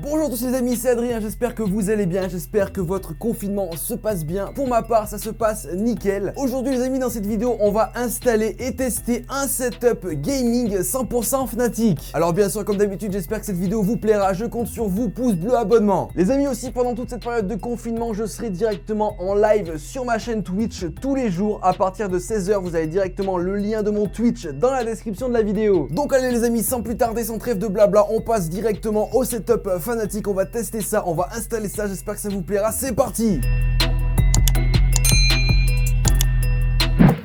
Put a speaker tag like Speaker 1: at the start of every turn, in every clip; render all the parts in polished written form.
Speaker 1: Bonjour à tous les amis, c'est Adrien, j'espère que vous allez bien, j'espère que votre confinement se passe bien. Pour ma part, ça se passe nickel. Aujourd'hui les amis, dans cette vidéo, on va installer et tester un setup gaming 100% Fnatic. Alors bien sûr, comme d'habitude, j'espère que cette vidéo vous plaira, je compte sur vous, pouce bleu, abonnement. Les amis aussi, pendant toute cette période de confinement, je serai directement en live sur ma chaîne Twitch tous les jours. À partir de 16 h, vous avez directement le lien de mon Twitch dans la description de la vidéo. Donc allez les amis, sans plus tarder, sans trêve de blabla, on passe directement au setup Fnatic, on va tester ça, on va installer ça, j'espère que ça vous plaira, c'est parti.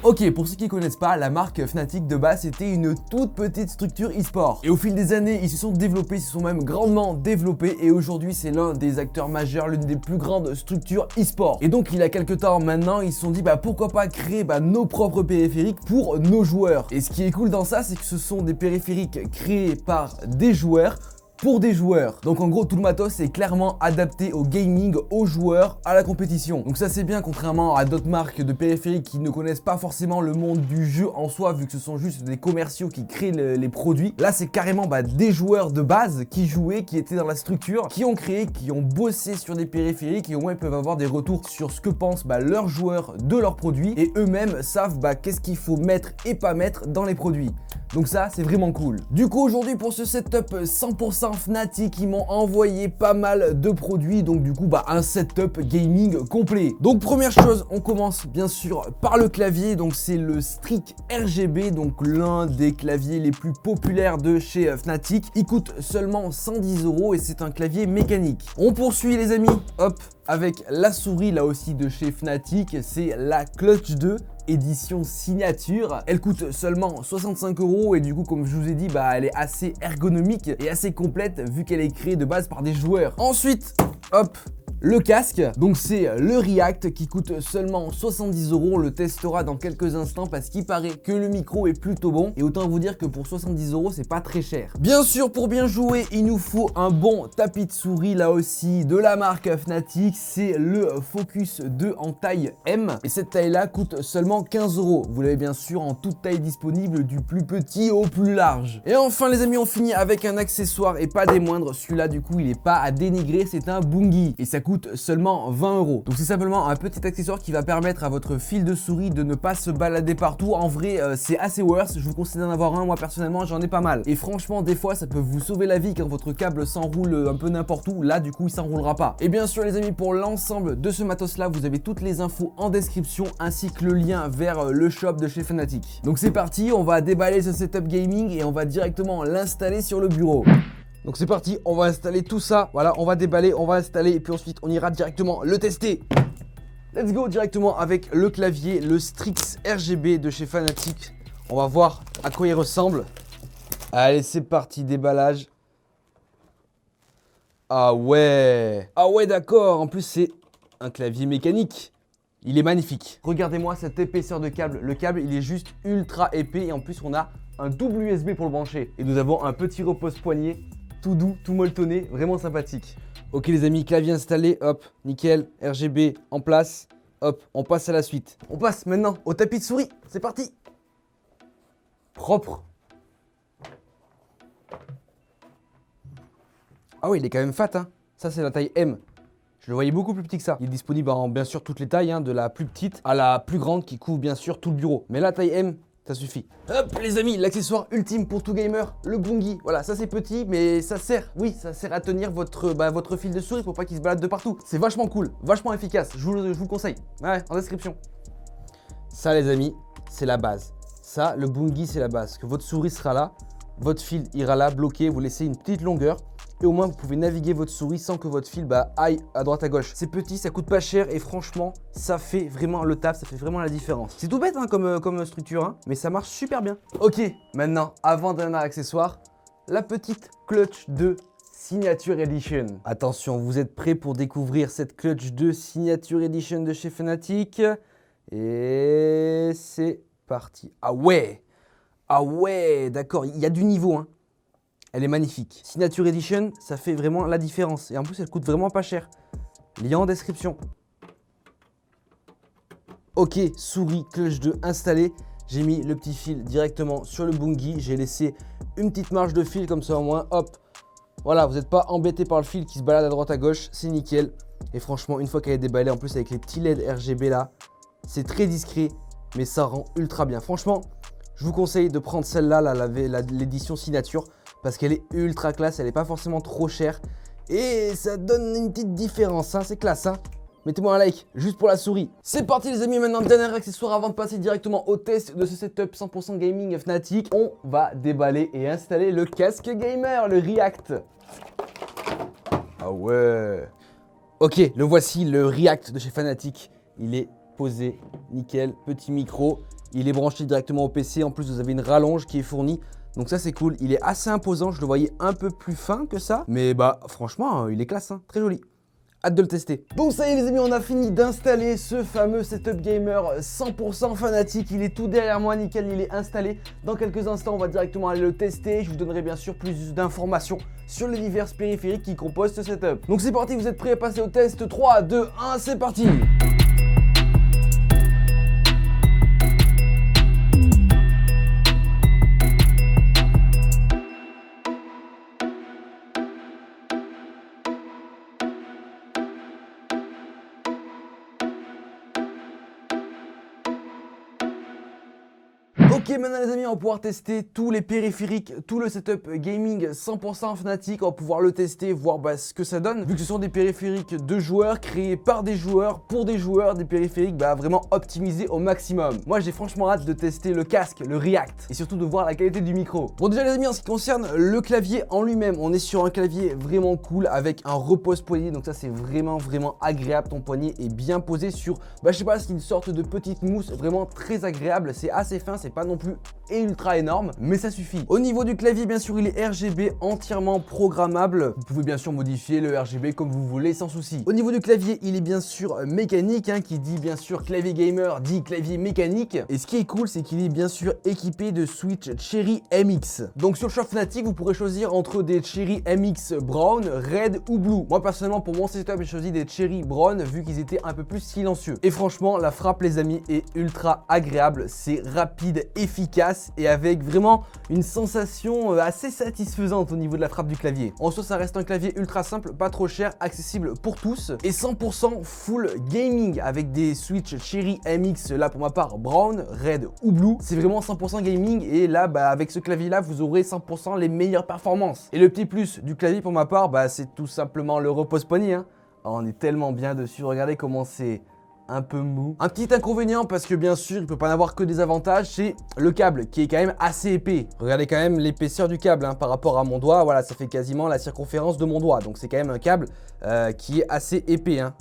Speaker 1: Ok, pour ceux qui ne connaissent pas, la marque Fnatic de base c'était une toute petite structure e-sport. Et au fil des années, ils se sont développés, ils se sont même grandement développés. Et aujourd'hui, c'est l'un des acteurs majeurs, l'une des plus grandes structures e-sport. Et donc, il y a quelques temps maintenant, ils se sont dit, pourquoi pas créer nos propres périphériques pour nos joueurs. Et ce qui est cool dans ça, c'est que ce sont des périphériques créés par des joueurs, pour des joueurs. Donc en gros tout le matos est clairement adapté au gaming, aux joueurs, à la compétition. Donc ça c'est bien, contrairement à d'autres marques de périphériques qui ne connaissent pas forcément le monde du jeu en soi, vu que ce sont juste des commerciaux qui créent les produits. Là c'est carrément des joueurs de base qui jouaient, qui étaient dans la structure, qui ont créé, qui ont bossé sur des périphériques et au moins ils peuvent avoir des retours sur ce que pensent leurs joueurs de leurs produits et eux-mêmes savent qu'est-ce qu'il faut mettre et pas mettre dans les produits. Donc ça c'est vraiment cool. Du coup aujourd'hui pour ce setup 100% Fnatic, ils m'ont envoyé pas mal de produits. Donc du coup un setup gaming complet. Donc première chose, on commence bien sûr par le clavier. Donc c'est le Strix RGB, donc l'un des claviers les plus populaires de chez Fnatic. Il coûte seulement 110 € et c'est un clavier mécanique. On poursuit les amis, hop, avec la souris là aussi de chez Fnatic. C'est la Clutch 2 édition signature. Elle coûte seulement 65 € et du coup comme je vous ai dit elle est assez ergonomique et assez complète vu qu'elle est créée de base par des joueurs. Ensuite hop, le casque, donc c'est le React qui coûte seulement 70 €. On le testera dans quelques instants parce qu'il paraît que le micro est plutôt bon et autant vous dire que pour 70 € c'est pas très cher. Bien sûr, pour bien jouer il nous faut un bon tapis de souris là aussi de la marque Fnatic. C'est le Focus 2 en taille M et cette taille là coûte seulement 15 €. Vous l'avez bien sûr en toute taille disponible, du plus petit au plus large. Et enfin les amis, on finit avec un accessoire et pas des moindres. Celui-là du coup il est pas à dénigrer, c'est un Bungie et ça coûte seulement 20 €. Donc c'est simplement un petit accessoire qui va permettre à votre fil de souris de ne pas se balader partout. En vrai c'est assez worse, je vous conseille d'en avoir un, moi personnellement j'en ai pas mal. Et franchement des fois ça peut vous sauver la vie quand votre câble s'enroule un peu n'importe où. Là du coup il s'enroulera pas. Et bien sûr les amis, pour l'ensemble de ce matos là, vous avez toutes les infos en description ainsi que le lien vers le shop de chez Fnatic. Donc c'est parti, on va déballer ce setup gaming et on va directement l'installer sur le bureau. Donc c'est parti, on va installer tout ça. Voilà, on va déballer, on va installer et puis ensuite on ira directement le tester. Let's go directement avec le clavier, le Strix RGB de chez Fnatic. On va voir à quoi il ressemble. Allez, c'est parti, déballage. Ah ouais, d'accord. En plus c'est un clavier mécanique. Il est magnifique. Regardez-moi cette épaisseur de câble. Le câble il est juste ultra épais et en plus on a un double USB pour le brancher. Et nous avons un petit repose-poignet tout doux, tout molletonné, vraiment sympathique. Ok les amis, clavier installé, hop, nickel, RGB en place, hop, on passe à la suite. On passe maintenant au tapis de souris, c'est parti. Propre. Ah oui, il est quand même fat, hein. Ça c'est la taille M. Je le voyais beaucoup plus petit que ça. Il est disponible en bien sûr toutes les tailles, de la plus petite à la plus grande qui couvre bien sûr tout le bureau. Mais la taille M, ça suffit. Hop les amis, l'accessoire ultime pour tout gamer, le Bungie. Voilà, ça c'est petit mais ça sert, ça sert à tenir votre fil de souris pour pas qu'il se balade de partout. C'est vachement cool, vachement efficace, je vous le conseille. Ouais, en description. Ça les amis, c'est la base. Ça, le Bungie c'est la base. Que votre souris sera là, votre fil ira là, bloqué, vous laissez une petite longueur. Et au moins vous pouvez naviguer votre souris sans que votre fil aille à droite à gauche. C'est petit, ça coûte pas cher et franchement ça fait vraiment le taf, ça fait vraiment la différence. C'est tout bête comme structure, mais ça marche super bien. Ok, maintenant avant d'un accessoire, la petite Clutch 2 Signature Edition. Attention, vous êtes prêts pour découvrir cette Clutch 2 Signature Edition de chez Fnatic? Et c'est parti. Ah ouais, d'accord, il y a du niveau, Elle est magnifique. Signature Edition, ça fait vraiment la différence. Et en plus, elle coûte vraiment pas cher. Lien en description. Ok, souris Clutch 2 installée. J'ai mis le petit fil directement sur le Bungie. J'ai laissé une petite marge de fil comme ça au moins. Hop, Voilà, vous n'êtes pas embêté par le fil qui se balade à droite à gauche, c'est nickel. Et franchement, une fois qu'elle est déballée, en plus avec les petits LED RGB là, c'est très discret, mais ça rend ultra bien. Franchement, je vous conseille de prendre celle-là, l'édition signature, parce qu'elle est ultra classe, elle n'est pas forcément trop chère. Et ça donne une petite différence, hein, c'est classe. Hein. Mettez-moi un like, juste pour la souris. C'est parti les amis, maintenant dernier accessoire avant de passer directement au test de ce setup 100% gaming Fnatic. On va déballer et installer le casque gamer, le React. Ah ouais. Ok, le voici, le React de chez Fnatic. Il est posé, nickel, petit micro. Il est branché directement au PC, en plus vous avez une rallonge qui est fournie. Donc ça c'est cool, il est assez imposant, je le voyais un peu plus fin que ça. Mais bah franchement, il est classe, hein. Très joli. Hâte de le tester. Bon ça y est les amis, on a fini d'installer ce fameux setup gamer 100% Fnatic. Il est tout derrière moi, nickel, il est installé. Dans quelques instants, on va directement aller le tester. Je vous donnerai bien sûr plus d'informations sur les divers périphériques qui composent ce setup. Donc c'est parti, vous êtes prêts à passer au test? 3, 2, 1, c'est parti. Ok, maintenant les amis, on va pouvoir tester tous les périphériques, tout le setup gaming 100% Fnatic. On va pouvoir le tester, voir ce que ça donne. Vu que ce sont des périphériques de joueurs, créés par des joueurs, pour des joueurs, des périphériques vraiment optimisés au maximum. Moi j'ai franchement hâte de tester le casque, le React, et surtout de voir la qualité du micro. Bon déjà les amis, en ce qui concerne le clavier en lui-même, on est sur un clavier vraiment cool avec un repose-poignet. Donc ça c'est vraiment agréable, ton poignet est bien posé sur, je sais pas, c'est une sorte de petite mousse vraiment très agréable. C'est assez fin, c'est pas non plus ultra énorme, mais ça suffit. Au niveau du clavier, bien sûr, il est RGB entièrement programmable. Vous pouvez bien sûr modifier le RGB comme vous voulez sans souci. Au niveau du clavier, il est bien sûr mécanique, hein, qui dit bien sûr clavier gamer, dit clavier mécanique. Et ce qui est cool, c'est qu'il est bien sûr équipé de switch Cherry MX. Donc sur le shop Fnatic, vous pourrez choisir entre des Cherry MX Brown, Red ou Blue. Moi personnellement, pour mon setup, j'ai choisi des Cherry Brown vu qu'ils étaient un peu plus silencieux. Et franchement, la frappe les amis est ultra agréable. C'est rapide, efficace et avec vraiment une sensation assez satisfaisante au niveau de la frappe du clavier. En soi, ça reste un clavier ultra simple, pas trop cher, accessible pour tous et 100% full gaming avec des switch Cherry MX, là pour ma part Brown, Red ou Blue. C'est vraiment 100% gaming et là avec ce clavier là vous aurez 100% les meilleures performances. Et le petit plus du clavier pour ma part, c'est tout simplement le repose-poignet, hein. Oh, on est tellement bien dessus, regardez comment c'est un peu mou. Un petit inconvénient, parce que bien sûr il peut pas en avoir que des avantages, c'est le câble qui est quand même assez épais. Regardez quand même l'épaisseur du câble, hein, par rapport à mon doigt, voilà, ça fait quasiment la circonférence de mon doigt. Donc c'est quand même un câble qui est assez épais, hein,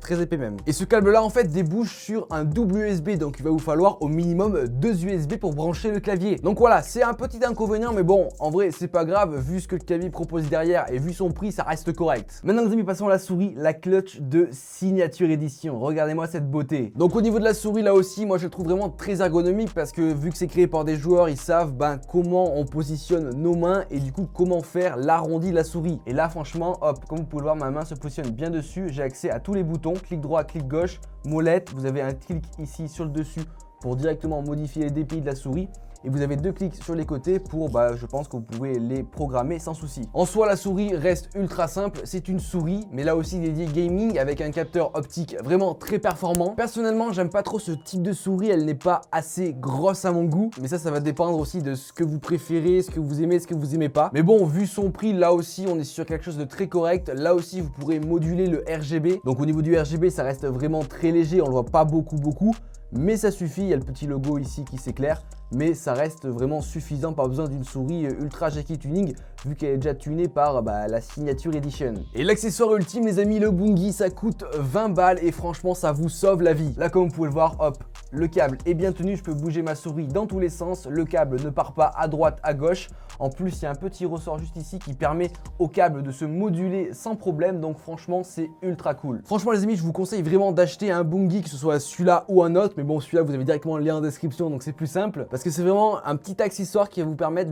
Speaker 1: très épais même. Et ce câble là en fait débouche sur un double USB, donc il va vous falloir au minimum 2 USB pour brancher le clavier. Donc voilà, c'est un petit inconvénient, mais bon, en vrai c'est pas grave, vu ce que le clavier propose derrière et vu son prix, ça reste correct. Maintenant les amis, passons à la souris, la clutch de Signature Edition. Regardez-moi cette beauté. Donc au niveau de la souris là aussi, moi je le trouve vraiment très ergonomique parce que vu que c'est créé par des joueurs, ils savent comment on positionne nos mains et du coup comment faire l'arrondi de la souris. Et là franchement, hop, comme vous pouvez le voir, ma main se positionne bien dessus. J'ai accès à tous les boutons, clic droit, clic gauche, molette. Vous avez un clic ici sur le dessus pour directement modifier les DPI de la souris. Et vous avez 2 clics sur les côtés pour, je pense que vous pouvez les programmer sans souci. En soi, la souris reste ultra simple. C'est une souris, mais là aussi dédiée gaming avec un capteur optique vraiment très performant. Personnellement, j'aime pas trop ce type de souris. Elle n'est pas assez grosse à mon goût. Mais ça va dépendre aussi de ce que vous préférez, ce que vous aimez, ce que vous aimez pas. Mais bon, vu son prix, là aussi, on est sur quelque chose de très correct. Là aussi, vous pourrez moduler le RGB. Donc au niveau du RGB, ça reste vraiment très léger. On le voit pas beaucoup. Mais ça suffit, il y a le petit logo ici qui s'éclaire, mais ça reste vraiment suffisant, pas besoin d'une souris ultra Jackie Tuning vu qu'elle est déjà tunée par la Signature Edition. Et l'accessoire ultime les amis, le Bungie, ça coûte 20 balles et franchement ça vous sauve la vie. Là comme vous pouvez le voir, hop, le câble est bien tenu, je peux bouger ma souris dans tous les sens, le câble ne part pas à droite, à gauche. En plus, il y a un petit ressort juste ici qui permet au câble de se moduler sans problème, donc franchement c'est ultra cool. Franchement les amis, je vous conseille vraiment d'acheter un Bungie, que ce soit celui-là ou un autre, mais bon celui-là vous avez directement le lien en description donc c'est plus simple parce que c'est vraiment un petit accessoire qui va vous permettre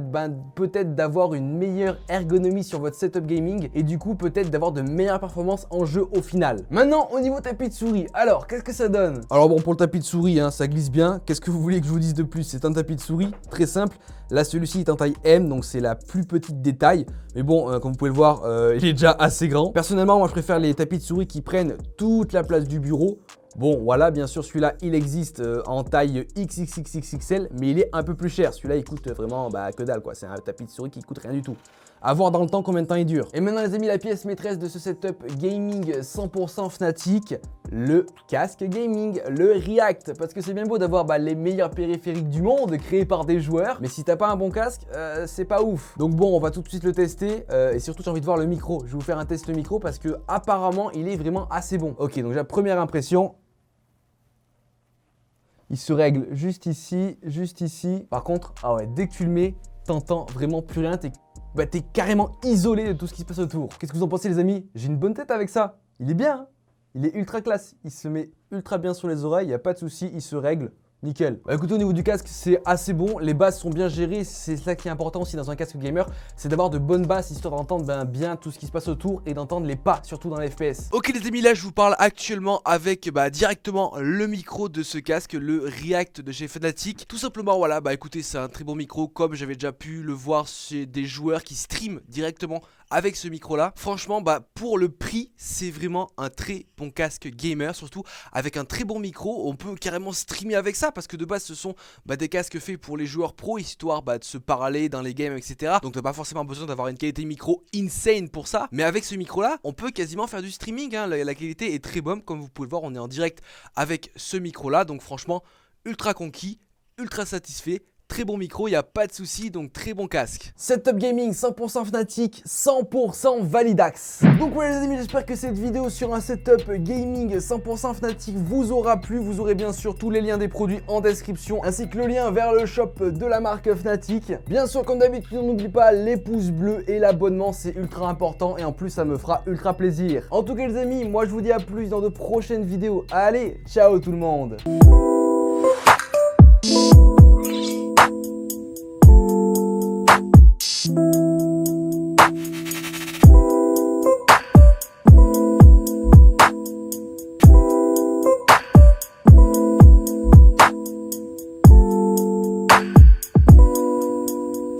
Speaker 1: peut-être d'avoir une meilleure meilleure ergonomie sur votre setup gaming et du coup peut-être d'avoir de meilleures performances en jeu au final. Maintenant au niveau tapis de souris, alors qu'est-ce que ça donne? Alors bon, pour le tapis de souris, hein, ça glisse bien. Qu'est-ce que vous voulez que je vous dise de plus? C'est un tapis de souris très simple. Là celui-ci est en taille M, donc c'est la plus petite des tailles. Mais bon, comme vous pouvez le voir, il est déjà assez grand. Personnellement, moi je préfère les tapis de souris qui prennent toute la place du bureau. Bon, voilà, bien sûr, celui-là, il existe en taille XXXXL, mais il est un peu plus cher. Celui-là, il coûte vraiment que dalle, quoi. C'est un tapis de souris qui coûte rien du tout. À voir dans le temps combien de temps il dure. Et maintenant, les amis, la pièce maîtresse de ce setup gaming 100% Fnatic, le casque gaming, le React. Parce que c'est bien beau d'avoir les meilleurs périphériques du monde créés par des joueurs, mais si t'as pas un bon casque, c'est pas ouf. Donc bon, on va tout de suite le tester. Et surtout, j'ai envie de voir le micro. Je vais vous faire un test micro parce que apparemment, il est vraiment assez bon. Ok, donc la première impression. Il se règle juste ici, juste ici. Par contre, ah ouais, dès que tu le mets, t'entends vraiment plus rien. T'es carrément isolé de tout ce qui se passe autour. Qu'est-ce que vous en pensez, les amis? J'ai une bonne tête avec ça. Il est bien, hein? Il est ultra classe. Il se met ultra bien sur les oreilles, il n'y a pas de souci, il se règle. Nickel. Bah écoutez, au niveau du casque, c'est assez bon. Les basses sont bien gérées. C'est ça qui est important aussi dans un casque gamer. C'est d'avoir de bonnes basses histoire d'entendre bien tout ce qui se passe autour et d'entendre les pas, surtout dans les FPS. Ok les amis, là je vous parle actuellement avec directement le micro de ce casque, le React de chez Fnatic. Tout simplement, voilà, écoutez, c'est un très bon micro comme j'avais déjà pu le voir chez des joueurs qui streament directement avec ce micro là. Franchement, pour le prix, c'est vraiment un très bon casque gamer, surtout avec un très bon micro. On peut carrément streamer avec ça parce que de base ce sont des casques faits pour les joueurs pro, histoire de se parler dans les games, etc. Donc t'as pas forcément besoin d'avoir une qualité micro insane pour ça. Mais avec ce micro là, on peut quasiment faire du streaming, hein. La qualité est très bonne, comme vous pouvez le voir, on est en direct avec ce micro là. Donc franchement, ultra conquis, ultra satisfait. Très bon micro, il n'y a pas de souci, donc très bon casque. Setup gaming 100% Fnatic, 100% Validax. Donc ouais les amis, j'espère que cette vidéo sur un setup gaming 100% Fnatic vous aura plu. Vous aurez bien sûr tous les liens des produits en description, ainsi que le lien vers le shop de la marque Fnatic. Bien sûr, comme d'habitude, n'oublie pas les pouces bleus et l'abonnement, c'est ultra important et en plus ça me fera ultra plaisir. En tout cas les amis, moi je vous dis à plus dans de prochaines vidéos. Allez, ciao tout le monde.